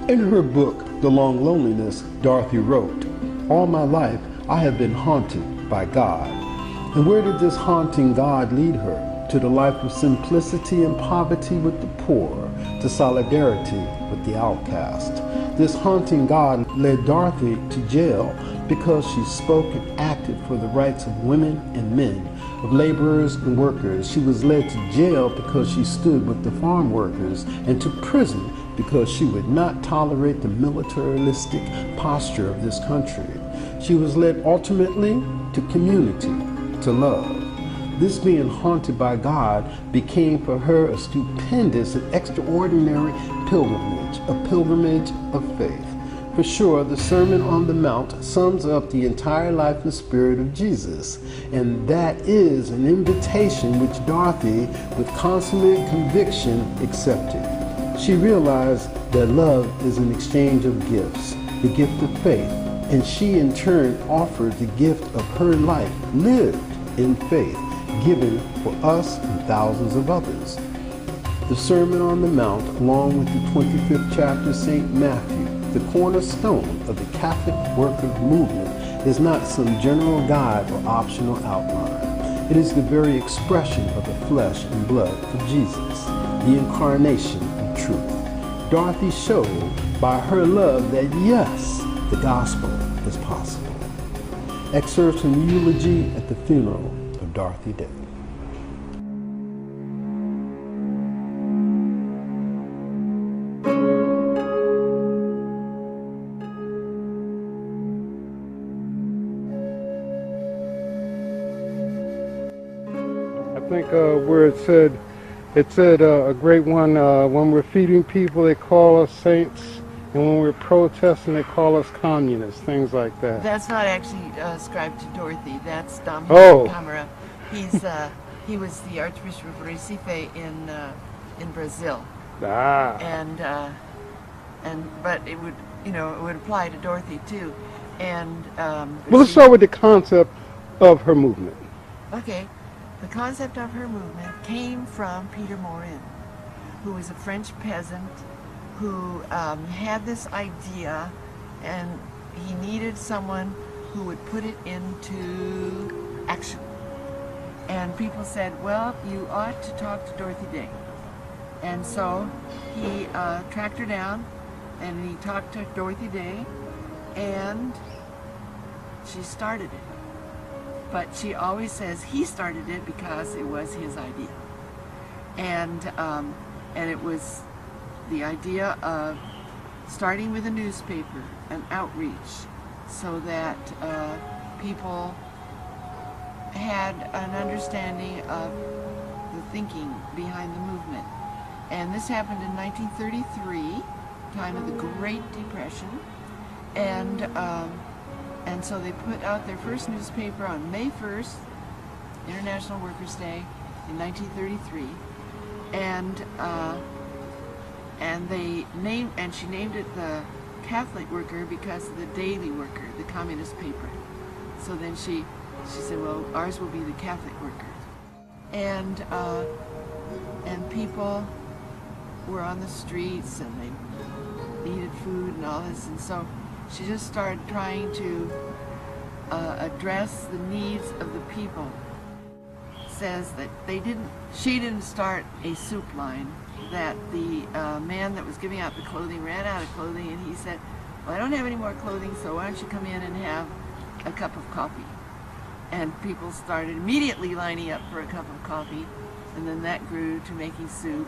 In her book, The Long Loneliness, Dorothy wrote, "All my life I have been haunted by God." And where did this haunting God lead her? To the life of simplicity and poverty with the poor, to solidarity with the outcast. This haunting God led Dorothy to jail because she spoke and acted for the rights of women and men, of laborers and workers. She was led to jail because she stood with the farm workers, and to prison because she would not tolerate the militaristic posture of this country. She was led ultimately to community, to love. This being haunted by God became for her a stupendous and extraordinary pilgrimage, a pilgrimage of faith. For sure, the Sermon on the Mount sums up the entire life and spirit of Jesus, and that is an invitation which Dorothy, with consummate conviction, accepted. She realized that love is an exchange of gifts, the gift of faith, and she in turn offered the gift of her life lived in faith, given for us and thousands of others. The Sermon on the Mount, along with the 25th chapter of St. Matthew, the cornerstone of the Catholic worker movement, is not some general guide or optional outline. It is the very expression of the flesh and blood of Jesus, the incarnation of truth. Dorothy showed by her love that yes, the gospel is possible. Excerpts from Eulogy at the Funeral of Dorothy Day. I think where it said a great one, when we're feeding people they call us saints, and when we're protesting they call us communists, things like that. That's not actually ascribed to Dorothy. That's Dom Camara. He was the Archbishop of Recife in Brazil. Ah. But it would apply to Dorothy too. And well, let's start with the concept of her movement. Okay. The concept of her movement came from Peter Morin, who was a French peasant who had this idea, and he needed someone who would put it into action. And people said, well, you ought to talk to Dorothy Day. And so he tracked her down, and he talked to Dorothy Day, and she started it. But she always says he started it because it was his idea. And it was the idea of starting with a newspaper, an outreach, so that people had an understanding of the thinking behind the movement. And this happened in 1933, time of the Great Depression. And so they put out their first newspaper on May 1st, International Workers' Day, in 1933, and she named it the Catholic Worker because of the Daily Worker, the communist paper. So then she said, well, ours will be the Catholic Worker, and people were on the streets and they needed food and all this, and so she just started trying to address the needs of the people. Says that she didn't start a soup line, that the man that was giving out the clothing ran out of clothing, and he said, well, I don't have any more clothing, so why don't you come in and have a cup of coffee? And people started immediately lining up for a cup of coffee, and then that grew to making soup,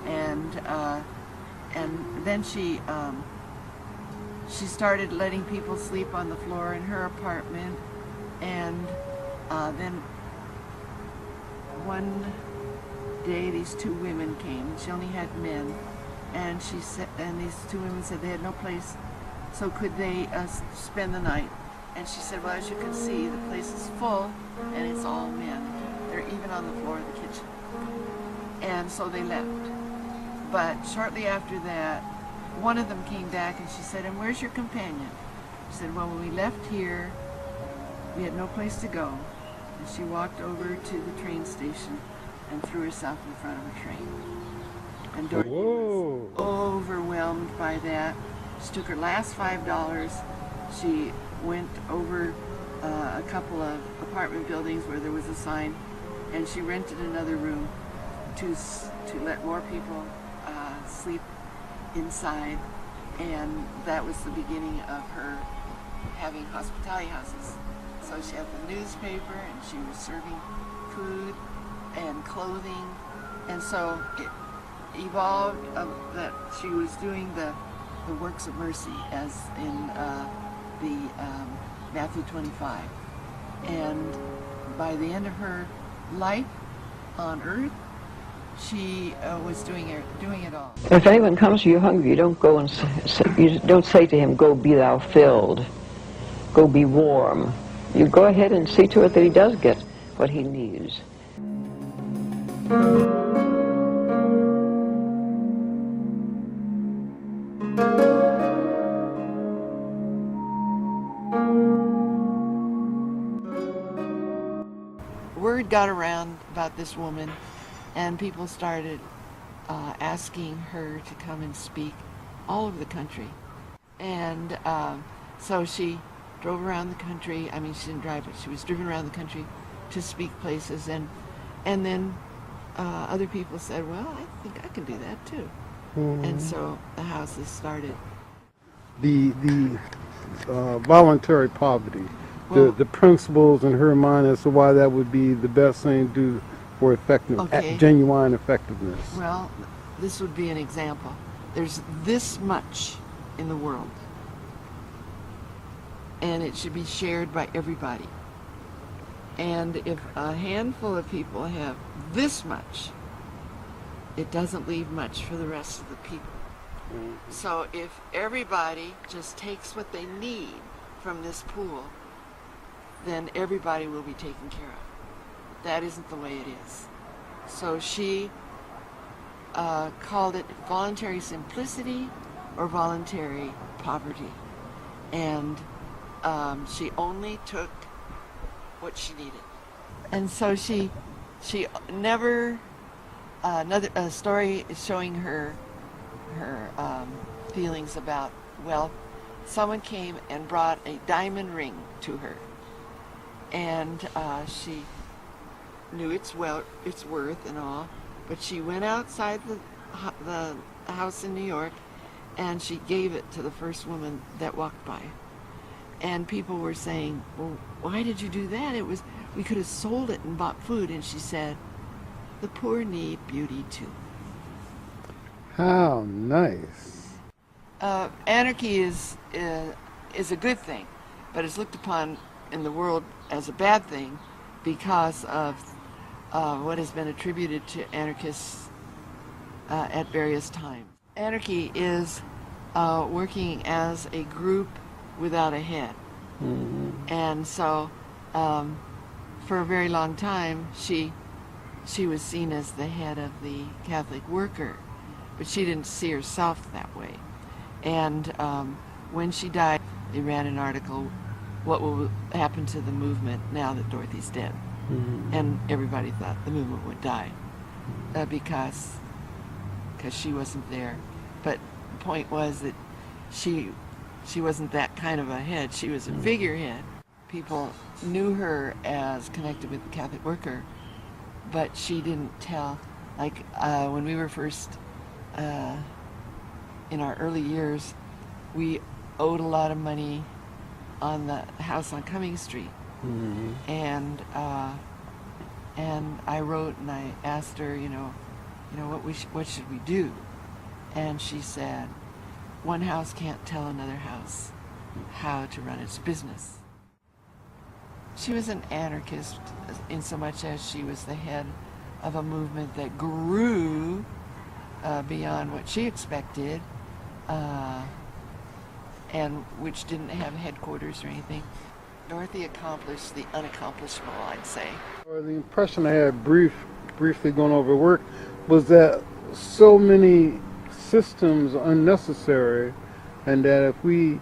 and then she started letting people sleep on the floor in her apartment, and then one day these two women came. She only had men, and she said, and these two women said they had no place, so could they spend the night? And she said, well, as you can see, the place is full, and it's all men. They're even on the floor of the kitchen. And so they left. But shortly after that, one of them came back and she said, and where's your companion? She said, well, when we left here, we had no place to go. And she walked over to the train station and threw herself in front of a train. And Dorothy was overwhelmed by that. She took her last $5. She went over a couple of apartment buildings where there was a sign, and she rented another room to let more people sleep inside. And that was the beginning of her having hospitality houses. So she had the newspaper, and she was serving food and clothing, and so it evolved that she was doing the works of mercy, as in the Matthew 25. And by the end of her life on earth, she was doing it all. If anyone comes to you hungry, you don't go and you don't say to him, "Go be thou filled, go be warm." You go ahead and see to it that he does get what he needs. Word got around about this woman, and people started asking her to come and speak all over the country. And so she drove around the country. I mean, she didn't drive, but she was driven around the country to speak places. And then other people said, well, I think I can do that too. Mm-hmm. And so the houses started. The voluntary poverty, well, the principles in her mind as to why that would be the best thing to do for effective, genuine effectiveness. Well, this would be an example. There's this much in the world, and it should be shared by everybody. And if a handful of people have this much, it doesn't leave much for the rest of the people. Mm-hmm. So if everybody just takes what they need from this pool, then everybody will be taken care of. That isn't the way it is. So she called it voluntary simplicity or voluntary poverty. And she only took what she needed. And so she never, another story is showing her feelings about, well, someone came and brought a diamond ring to her, and she knew its worth and all, but she went outside the house in New York, and she gave it to the first woman that walked by. And people were saying, well, why did you do that? We could have sold it and bought food. And she said, the poor need beauty too. How nice. Anarchy is a good thing, but it's looked upon in the world as a bad thing because of what has been attributed to anarchists at various times. Anarchy is working as a group without a head. Mm-hmm. And so for a very long time she was seen as the head of the Catholic worker, but she didn't see herself that way. And when she died, they ran an article, what will happen to the movement now that Dorothy's dead? Mm-hmm. And everybody thought the movement would die because she wasn't there. But the point was that she wasn't that kind of a head. She was a figurehead. People knew her as connected with the Catholic worker, but she didn't tell. Like when we were first in our early years, we owed a lot of money on the house on Cumming Street. Mm-hmm. And I wrote and I asked her, what should we do? And she said, one house can't tell another house how to run its business. She was an anarchist in so much as she was the head of a movement that grew beyond what she expected, and which didn't have headquarters or anything. Dorothy accomplished the unaccomplishable, I'd say. The impression I had briefly going over work was that so many systems are unnecessary, and that if we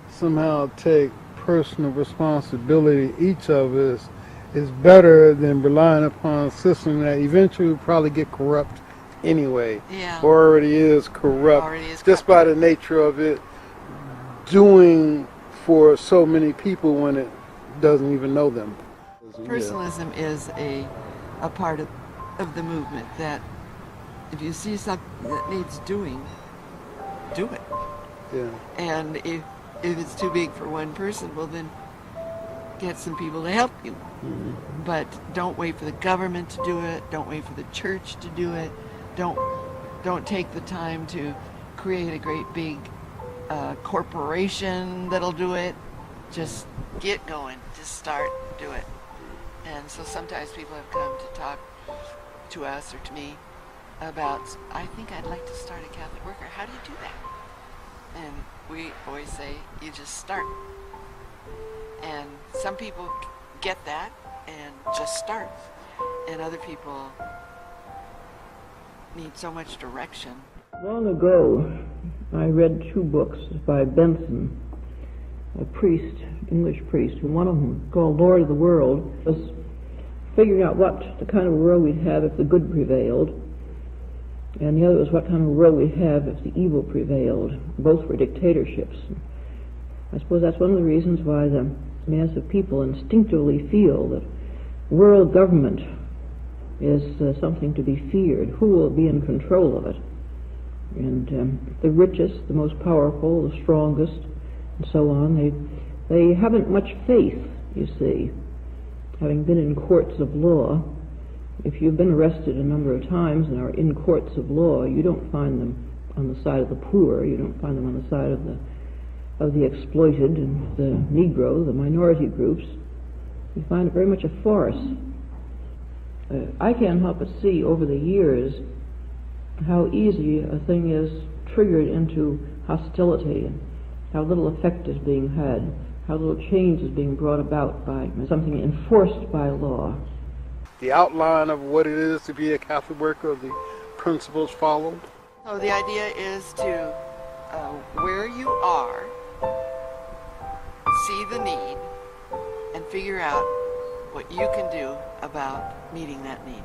somehow take personal responsibility, each of us, is better than relying upon a system that eventually will probably get corrupt anyway, Yeah. or already is corrupt, Already is just by the nature of it doing for so many people when it doesn't even know them. Personalism is a part of the movement, that if you see something that needs doing, do it. Yeah. And if it's too big for one person, well then get some people to help you. Mm-hmm. But don't wait for the government to do it. Don't wait for the church to do it. Don't take the time to create a great big corporation that'll do it. Just get going. Just start. Do it. And so sometimes people have come to talk to us or to me about, I think I'd like to start a Catholic worker. How do you do that? And we always say, you just start. And some people get that and just start. And other people need so much direction. Long ago, I read 2 books by Benson, a priest, English priest, and one of them, called Lord of the World, was figuring out what the kind of world we'd have if the good prevailed, and the other was what kind of world we'd have if the evil prevailed. Both were dictatorships. I suppose that's one of the reasons why the mass of people instinctively feel that world government is something to be feared. Who will be in control of it? And the richest, the most powerful, the strongest, and so on, they haven't much faith, you see. Having been in courts of law, if you've been arrested a number of times and are in courts of law, you don't find them on the side of the poor, you don't find them on the side of the exploited and the Negro, the minority groups. You find it very much a farce. I can't help but see over the years how easy a thing is triggered into hostility, and how little effect is being had, how little change is being brought about by something enforced by law. The outline of what it is to be a Catholic worker, the principles followed. So the idea is to, where you are, see the need, and figure out what you can do about meeting that need.